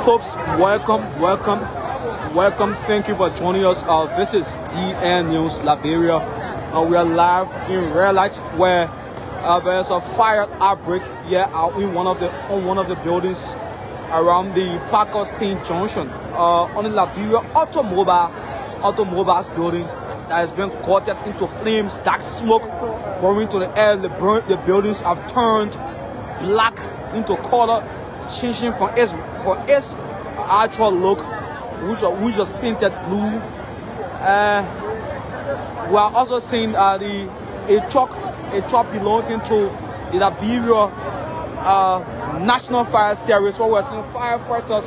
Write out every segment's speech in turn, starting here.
Folks, welcome. Thank you for joining us. This is DN News Liberia. We are live in red light where there's a fire outbreak here in one of the buildings around the Parker's Payne Junction on the Liberia automobiles building that has been caught into flames, dark smoke going to the air. The buildings have turned black into color, changing from its actual look, which was painted blue. We are also seeing a truck belonging to the Liberia National Fire Service, where we're seeing firefighters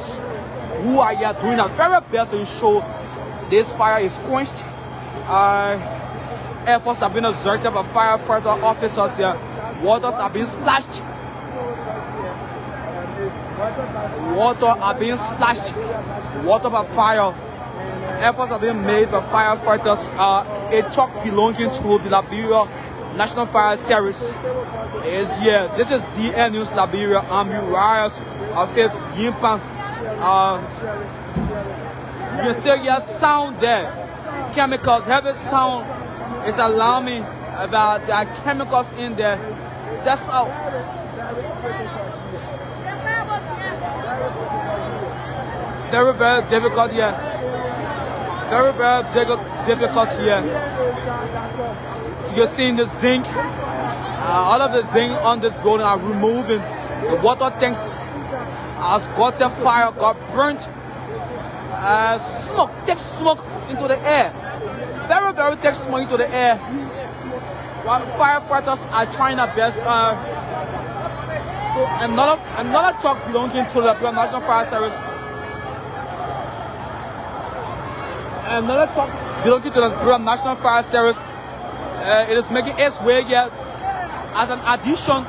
who are here doing their very best to ensure this fire is quenched. Efforts have been exerted by firefighter officers here. Waters are being splashed. Water by fire. Efforts are being made by firefighters. A truck belonging to the Liberia National Fire Service is here. This is DN News Liberia. I'm Weah of Fifth Yimpan. You can still hear sound there. Chemicals, heavy sound is alarming about there are chemicals in there. That's how. Very difficult here. Very difficult here. You're seeing the zinc. All of the zinc on this building are removing. The water tanks has got a fire, got burnt. Smoke, thick smoke into the air. Very thick smoke into the air. While firefighters are trying their best. So another truck belonging to the Liberia National Fire Service. Another truck belonging to the Liberia National Fire Service. It is making its way here as an addition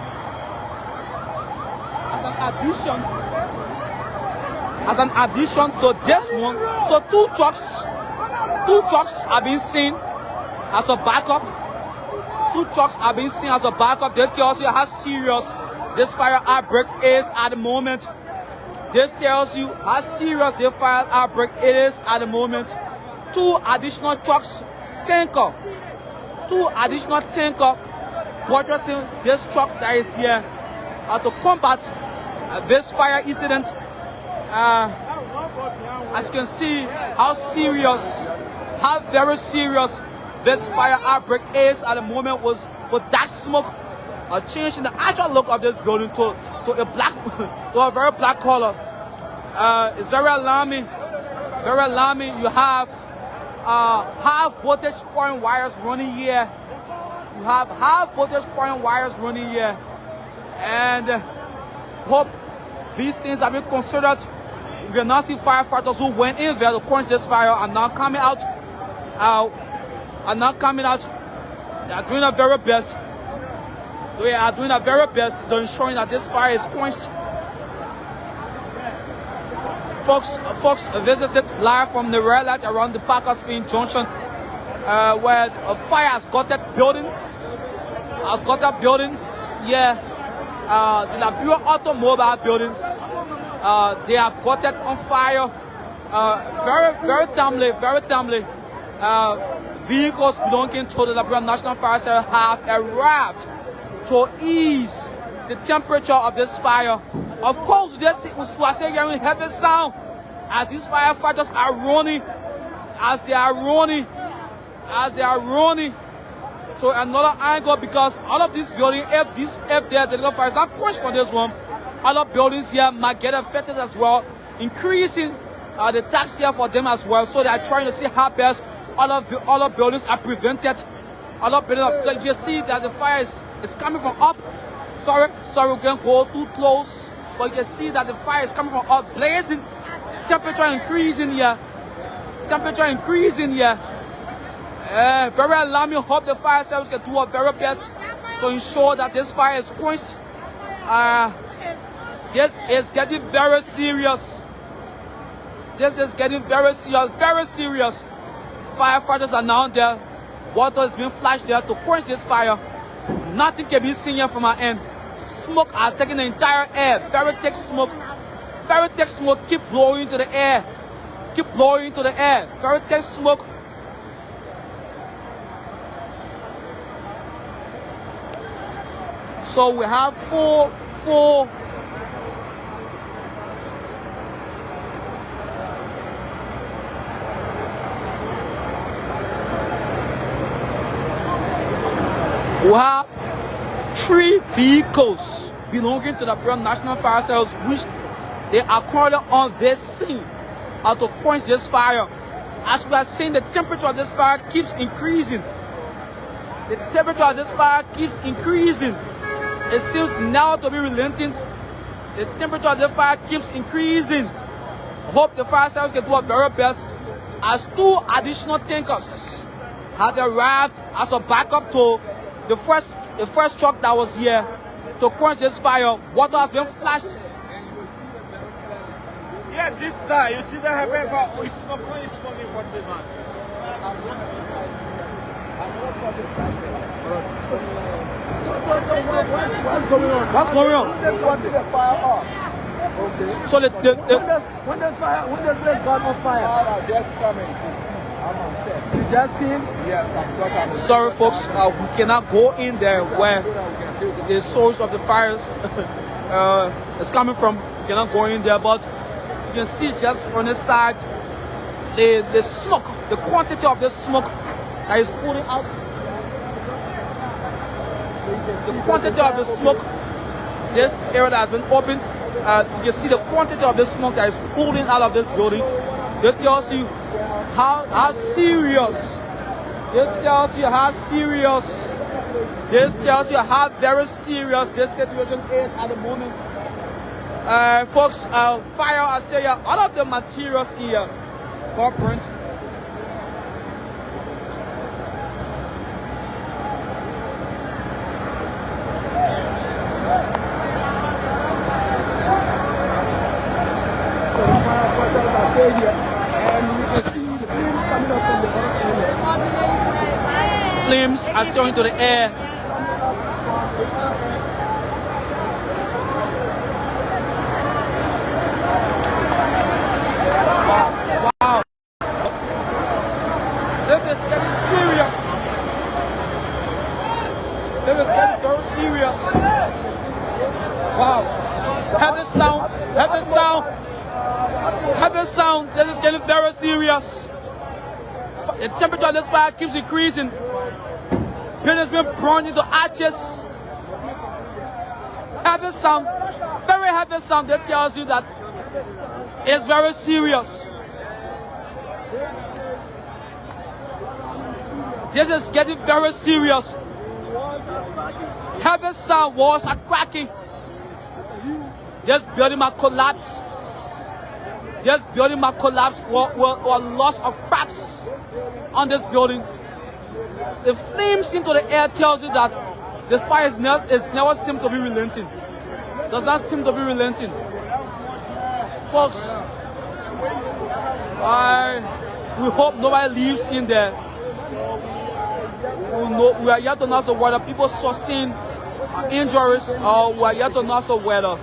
to this one. So two trucks are being seen as a backup. They tell you how serious this fire outbreak is at the moment. This tells you how serious the fire outbreak is at the moment. Two additional tanker buttressing this truck that is here to combat this fire incident. As you can see how very serious this fire outbreak is at the moment with dark smoke changing the actual look of this building to a very black color. It's very alarming. You have high voltage current wires running here. And hope these things have been considered. We can now see firefighters who went in there to quench this fire are now coming out. They are doing their very best. To ensuring that this fire is quenched. Folks, this is it live from the red light around the Parker's Payne Junction, where a fire has gutted buildings. Yeah, the Liberia automobile buildings. They have gutted on fire. Very timely. Vehicles belonging to the Liberia National Fire Service have arrived to ease the temperature of this fire. Of course, we are still hearing heavy sound as these firefighters are running, to another angle, because all of these buildings, if their delivery fire is not quenched for this one, other buildings here might get affected as well, increasing the tax here for them as well. So they are trying to see how best all of buildings are prevented. You see that the fire is coming from up. Sorry, we can't go too close. But you see that the fire is coming from up, blazing. Temperature increasing here. Very alarming. Hope the fire service can do our very best to ensure that this fire is quenched. This is getting very serious. Very serious. Firefighters are now there. Water is being flashed there to quench this fire. Nothing can be seen here from our end. Smoke has taken the entire air. Very thick smoke. Very thick smoke keep blowing to the air. Keep blowing into the air. Very thick smoke. So we have four. We have 3 vehicles belonging to the Bureau National Fire Service, which they are currently on this scene to quench this fire. As we are seeing, the temperature of this fire keeps increasing. The temperature of this fire keeps increasing. It seems now to be relenting. The temperature of the fire keeps increasing. I hope the fire service can do our very best, as 2 additional tankers have arrived as a backup to the first truck that was here to quench this fire. Water has been flashed. Yeah, this side, you see that happen, but it's not going for this one. What's going on? What's going on? The fire off. Okay. So when does place got on fire? Just coming to see. I'm on set. You just came? Yes, I'm sorry, folks. We cannot go in there where the source of the fire is coming from. We cannot go in there, but you can see just on this side the smoke, the quantity of the smoke that is pulling out. The quantity of the smoke, this area that has been opened, you can see the quantity of the smoke that is pulling out of this building. That tells you how serious. This tells you how serious. This tells you how very serious this situation is at the moment. Folks, fire are still here. All of the materials here got burnt. So the firefighters are still here, and you can see the flames coming up from the other area. Flames are still into the air. Wow. This is getting serious. This is getting very serious. Wow. Heavy sound. Heavy sound. Heavy sound. This is getting very serious. The temperature of this fire keeps increasing. Paint has been burned into ashes. Heavy sound. Very heavy sound. That tells you that it's very serious. This is getting very serious. Heavy sound, walls are cracking. This building might collapse. This building might collapse or loss of cracks on this building. The flames into the air tells you that the fire is never seem to be relenting. Does not seem to be relenting. Folks, we hope nobody leaves in there. We are yet to know also whether people sustain injuries, or we are yet to know also whether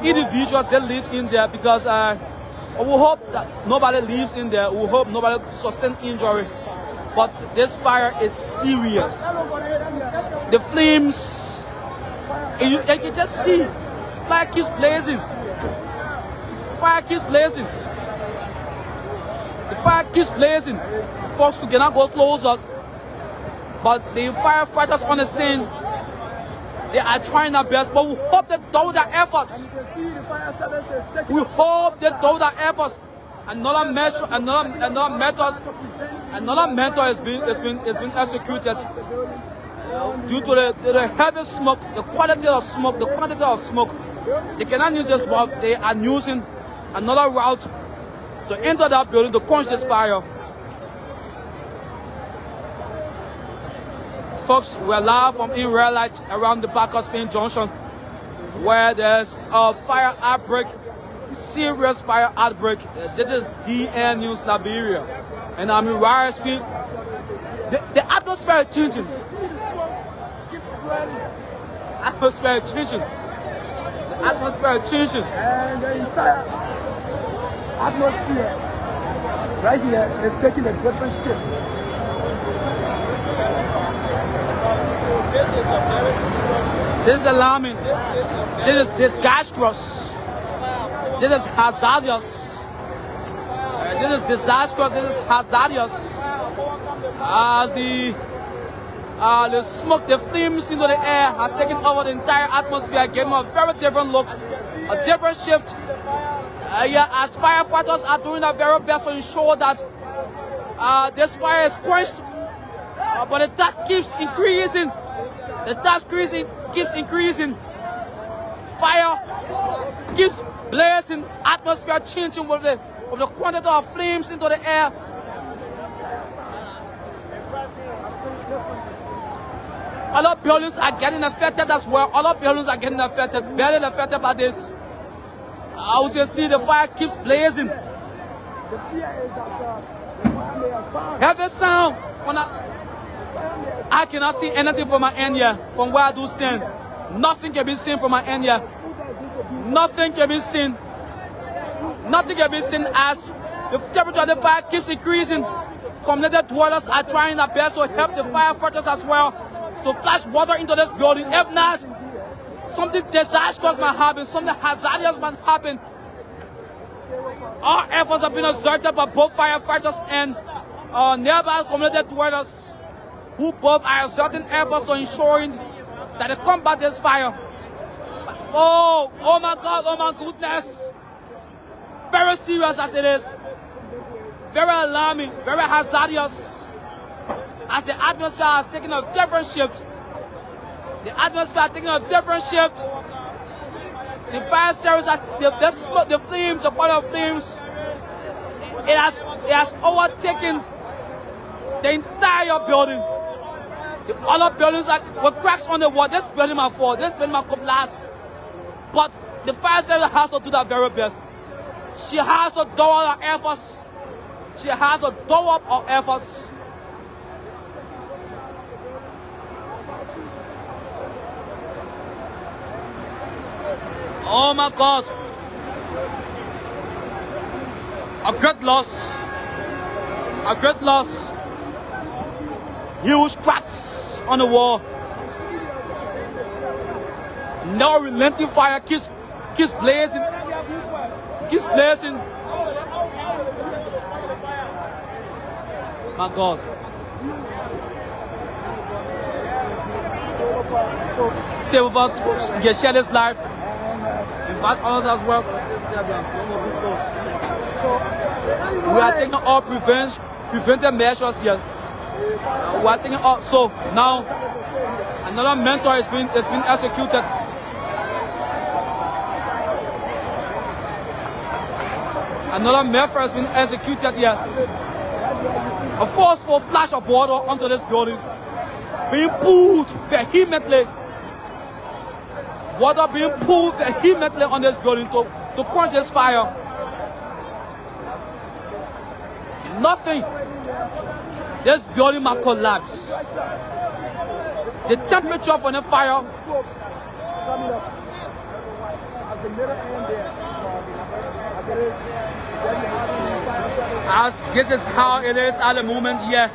individuals that live in there, because we hope that nobody lives in there. We hope nobody sustains injury. But this fire is serious. The flames, you can just see, fire keeps blazing. Fire keeps blazing. The fire keeps blazing. Folks, we cannot go closer. But the firefighters on the scene, they are trying their best, but we hope they double their efforts. We hope they double their efforts. Another mentor has been executed due to the heavy smoke, the quantity of smoke. They cannot use this route. They are using another route to enter that building to quench this fire. Folks, we're live from in red light around the back of Spain Junction, where there's a fire outbreak, serious fire outbreak. This is DN News Liberia, and I'm in Riot Street. The atmosphere is changing. Atmosphere is changing. Atmosphere is changing. And the entire atmosphere right here is taking a different shape. This is alarming. This is disastrous. This is hazardous. This is disastrous. This is hazardous. As the smoke, the flames into the air has taken over the entire atmosphere, giving a very different look, a different shift. As firefighters are doing their very best to ensure that this fire is quenched, but the task keeps increasing. The task keeps increasing. Fire keeps blazing. Atmosphere changing with the quantity of flames into the air. Other buildings are getting affected as well. Other buildings are getting affected, barely affected by this. As you see, the fire keeps blazing. The fear is that the fire may expand. Heavy sound. I cannot see anything from my end here, from where I do stand. Nothing can be seen from my end here. Nothing can be seen. Nothing can be seen as the temperature of the fire keeps increasing. Community dwellers are trying their best to help the firefighters as well to flash water into this building. If not, something disastrous might happen, something hazardous might happen. Our efforts have been exerted by both firefighters and nearby community dwellers, who both are exerting efforts to ensuring that they combat this fire. Oh my God, oh my goodness. Very serious as it is. Very alarming, very hazardous. As the atmosphere has taken a different shift. The atmosphere has taken a different shift. The fire service, the smoke, the flames, the color of flames, it has overtaken the entire building. The other buildings with cracks on the wall. This building might fall. This building might collapse. But the fire service has to do their very best. She has to double her efforts. She has to double up her efforts. Oh my God. A great loss. A great loss. Huge cracks on the wall. No relenting fire keeps blazing. Keeps blazing. My God. Stay with us. Get share this life. Invite others as well. We are taking all preventive measures here. We are taking all. So now another mentor has been executed. Another mentor has been executed here. A forceful flash of water onto this building, being pulled vehemently. Water being pulled vehemently on this building to quench this fire. Nothing. This building might collapse. The temperature for the fire. As this is how it is at the moment here.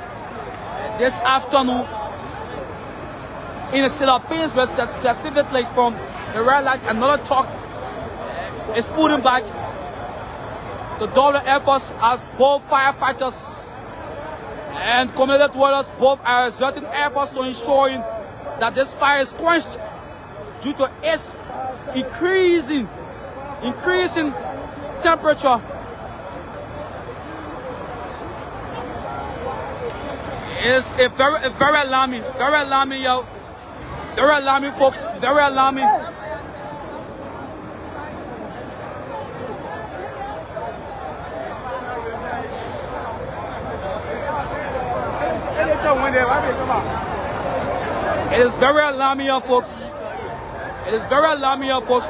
This afternoon, in the city of Pittsburgh, specifically from the red light, another truck is pulling back. The double efforts as both firefighters and community dwellers both are exerting efforts to ensuring that this fire is quenched due to its increasing temperature. It's very alarming, yo. Very alarming, folks. Very alarming. It is very alarming, yo, folks. It is very alarming, yo, folks.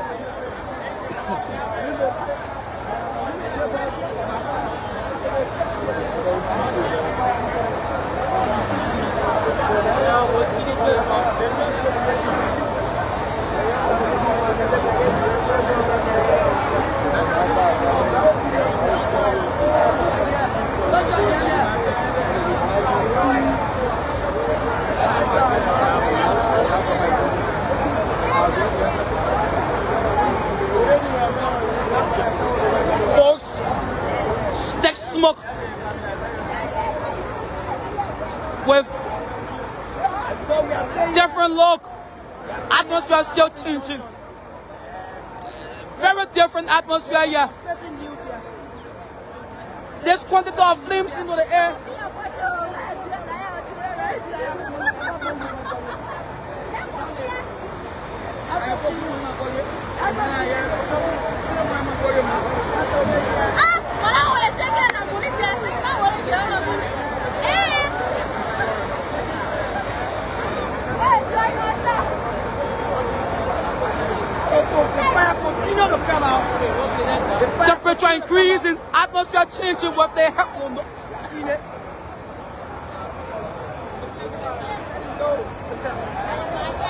atmosphere is still changing. Very different atmosphere here. There's quantity of flames into the air. Temperature increasing, atmosphere changing with the help.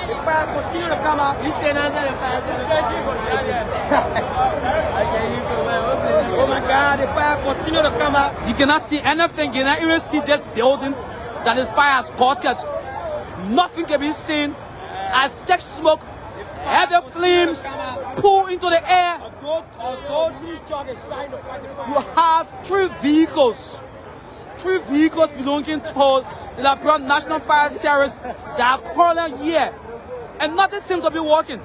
The fire continue to come out. Oh my God, the fire continue to come out. You cannot see anything. You cannot even see this building that the fire has caught it. Nothing can be seen as thick smoke, heavy flames pull into the air. You have three vehicles belonging to the Liberia National Fire Service that are currently here, and nothing seems to be working.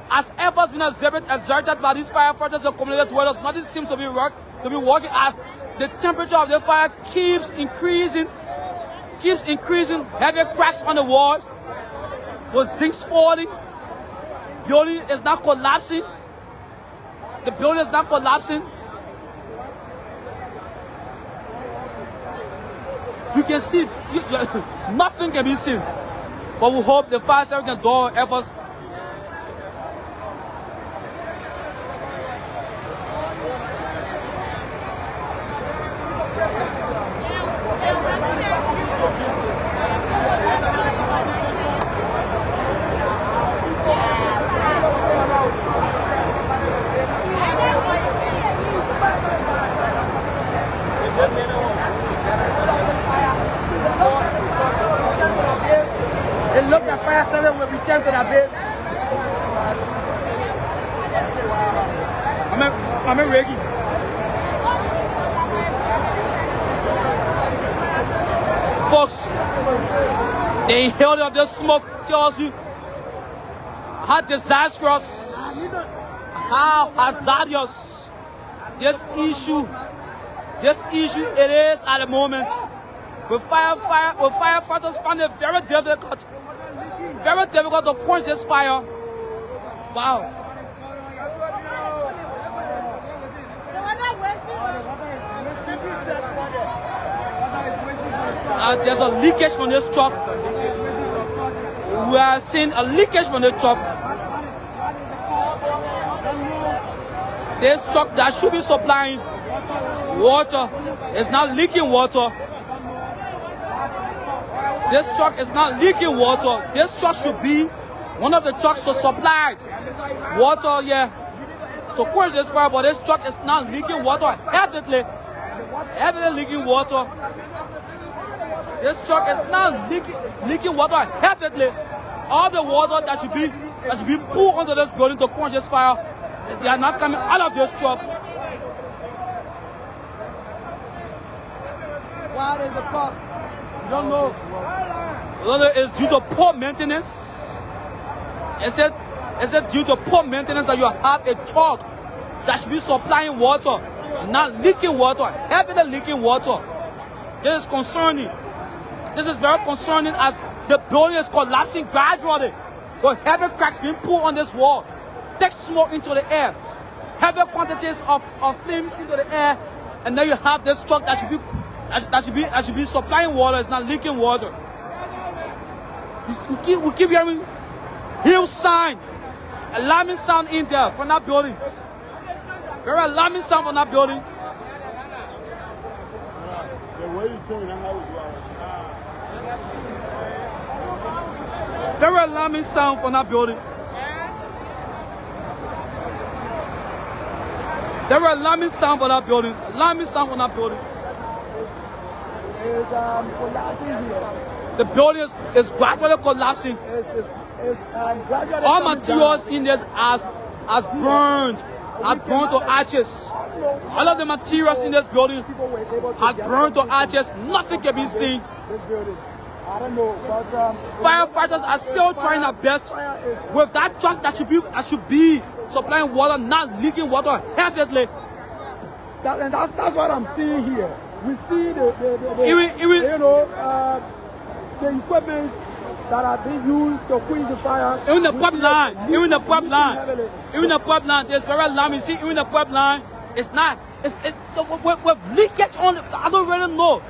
As efforts been exerted by these firefighters and community dwellers, nothing seems to be working as the temperature of the fire keeps increasing. Heavy cracks on the wall, with zincs falling. Building is not collapsing. The building is not collapsing. You can see, nothing can be seen. But we hope the fire service can do our efforts. It looked like fire service will return to the base. I'm ready. Folks, the inhaling of this smoke tells you how disastrous, how hazardous this issue it is at the moment. With firefighters find it very difficult to quench this fire. Wow. There's a leakage from this truck. We are seeing a leakage from the truck. This truck that should be supplying water is not leaking water. This truck is not leaking water. This truck should be one of the trucks to supply water here to quench this fire, but this truck is not leaking water heavily leaking water. This truck is not leaking water heavily. All the water that should be pulled onto this building to quench this fire, they are not coming out of this truck. What is the cost? You don't know. Whether it's due to poor maintenance. Is it due to poor maintenance that you have a truck that should be supplying water, not leaking water, heavily leaking water? This is concerning. This is very concerning as the building is collapsing gradually. With heavy cracks being pulled on this wall, thick smoke into the air, heavy quantities of flames into the air, and then you have this truck that should be supplying water, it's not leaking water. We keep hearing huge sign, alarming sound in there from that building. Very alarming sound from that building. Very alarming sound from that building. Very alarming sound from that building. Alarming sound from that building. The building is gradually collapsing. All materials in this has burned to ashes. All of the materials in this building had burned to ashes. Nothing can be seen. I don't know, but firefighters are still trying their best with that truck that should be supplying water, not leaking water heavily. That's what I'm seeing here. We see the equipment that are being used to quench the fire. Even the pipeline, there's very alarming. You see, even the pipeline, it's with leakage on. I don't really know.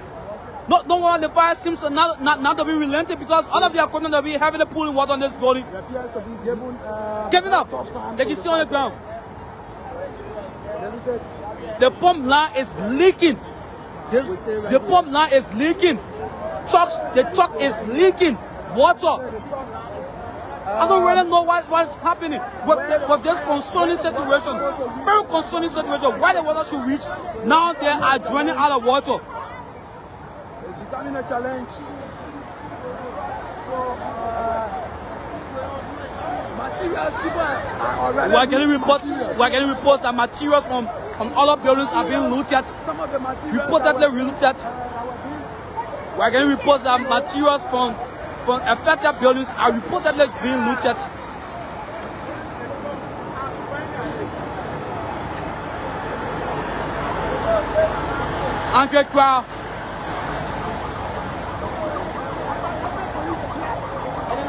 No one the fire seems to not to be relented because all of the equipment that we heavily pulling water on this building. It appears to be giving up. Like you see on the ground. This is it. The pump line is leaking. The pump line is leaking. The truck is leaking water. I don't really know what's happening with this concerning situation. Very concerning situation. Why the water should reach, now they are draining out of water. It's becoming a challenge. So, materials, people are already... We're getting reports that materials from other buildings are being looted. Some of the materials... Reportedly looted. We're getting reports that materials from affected buildings are reportedly being looted. Angry crowd.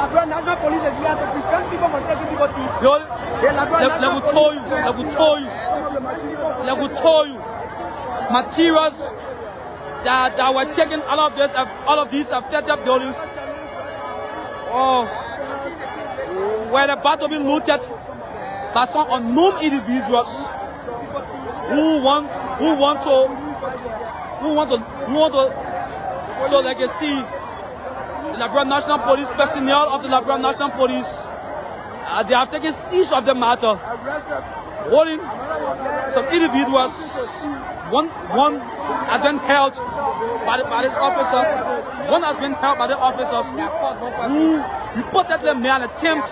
National police is here to prevent people from taking people thief. They will tell you. Materials that were taken all of these affected buildings. Were about to be looted by some unknown individuals who want to, so they can see the Liberia National Police personnel of the Liberia National Police. They have taken siege of the matter, holding some individuals. One has been held by this officer. One has been held by the officers who reportedly made an attempt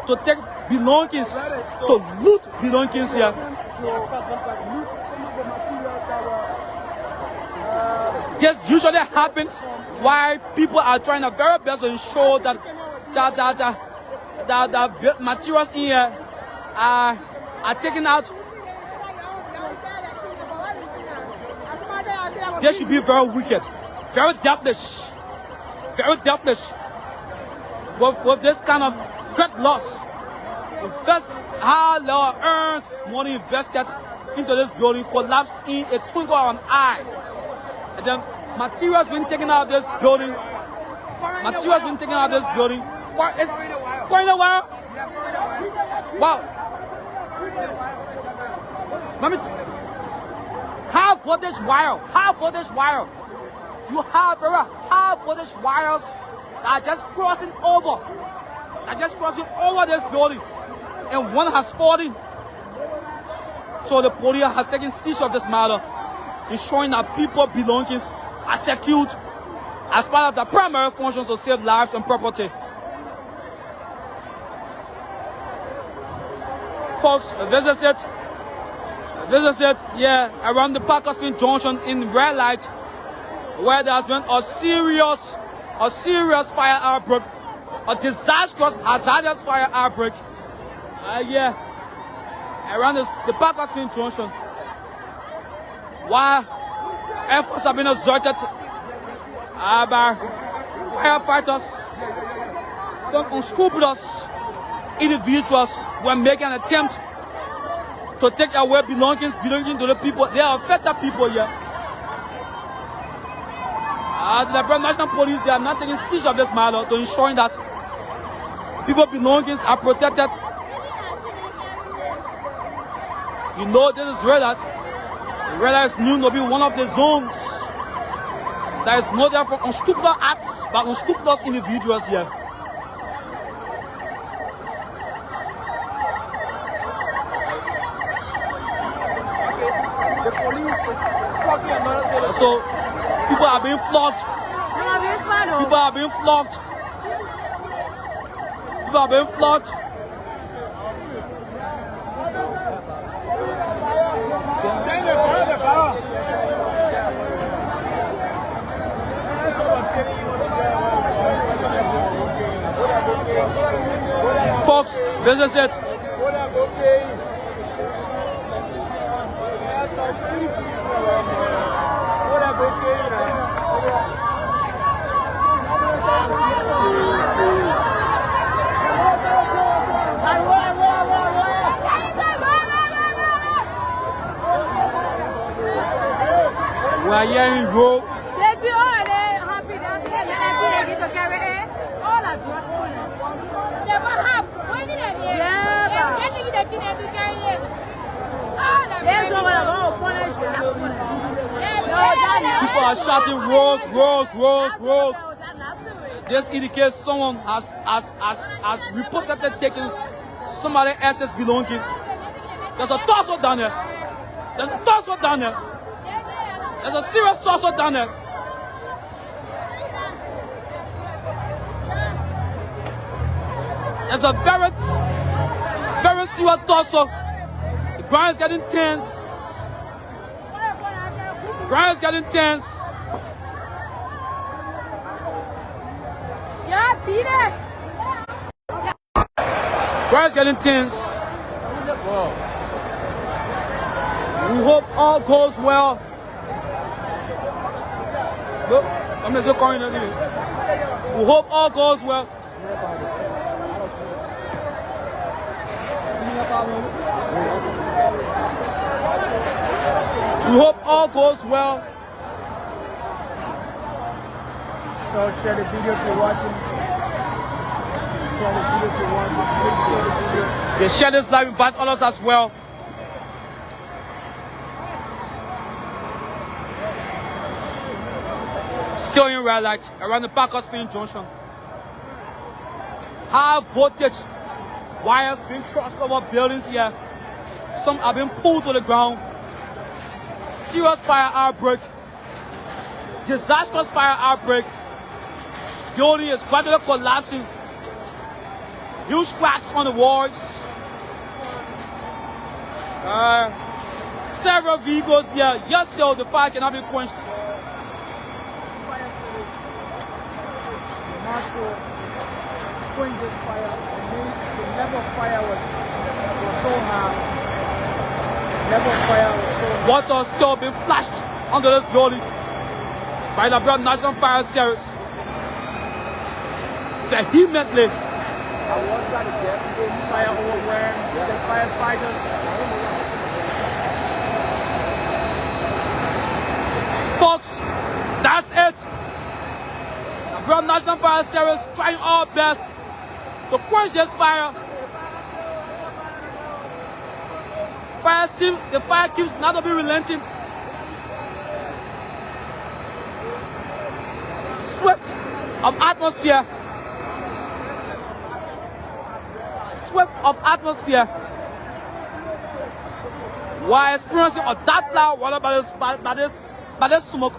to take belongings, to loot belongings here. This usually happens while people are trying their very best to ensure that the materials in here are taken out. They should be very wicked, very devilish, with this kind of great loss. Invest how they earned money invested into this building collapsed in a twinkle of an eye. And then materials being taken out of this building. Materials being taken out of this building. It's quite a while. Wow. Let me. High voltage wire. You have very high voltage wires that are just crossing over. This building. And one has fallen. So the police has taken siege of this matter, ensuring that people's belongings are secured as part of the primary functions to save lives and property. Folks, visit it, around the Parkersfield Junction in red light, where there has been a serious fire outbreak, a disastrous, hazardous fire outbreak. Around the Parkersfield Junction, while efforts have been exerted by firefighters, some unscrupulous individuals were making an attempt to take away belongings belonging to the people. They are affected people here. The Liberia National Police, they are not taking siege of this matter to ensuring that people's belongings are protected. You know, this is Red is known to be one of the zones that is noted for unscrupulous acts by unscrupulous individuals here. The police is blocking another city. So people are being flogged. People are being flogged. folks, visit it. We are here in Roe. People are shouting, rogue, rogue, rogue, rogue. This indicates someone has reportedly taken somebody else's belonging. There's a torso down there. There's a torso down there. There's a serious torso down there. There's a very serious torso. The ground is getting tense. The ground is getting tense. Yeah, beat it. The ground is getting tense. We hope all goes well. Look, I'm just calling it. We hope all goes well. We hope all goes well. So share the video if you're watching. Share the video if you're watching. Please share the video. They share this live, invite others as well. Still in red light around the Parker Spin Junction. High voltage wires being crossed over buildings here. Some have been pulled to the ground. Serious fire outbreak. Disastrous fire outbreak. Building is gradually collapsing. Huge cracks on the walls. Several vehicles here. Yes, still the fire cannot be quenched. This fire, the level of fire was so high. Level of fire was so high. Water still being flashed under this building by the Liberia National Fire Service. Vehemently. I was trying to get fire everywhere. The firefighters. Folks, that's it. The Liberia National Fire Service trying our best to quench this fire. The fire keeps not to be relenting. Swept of atmosphere. Swept of atmosphere. While experiencing a dark cloud water by this smoke.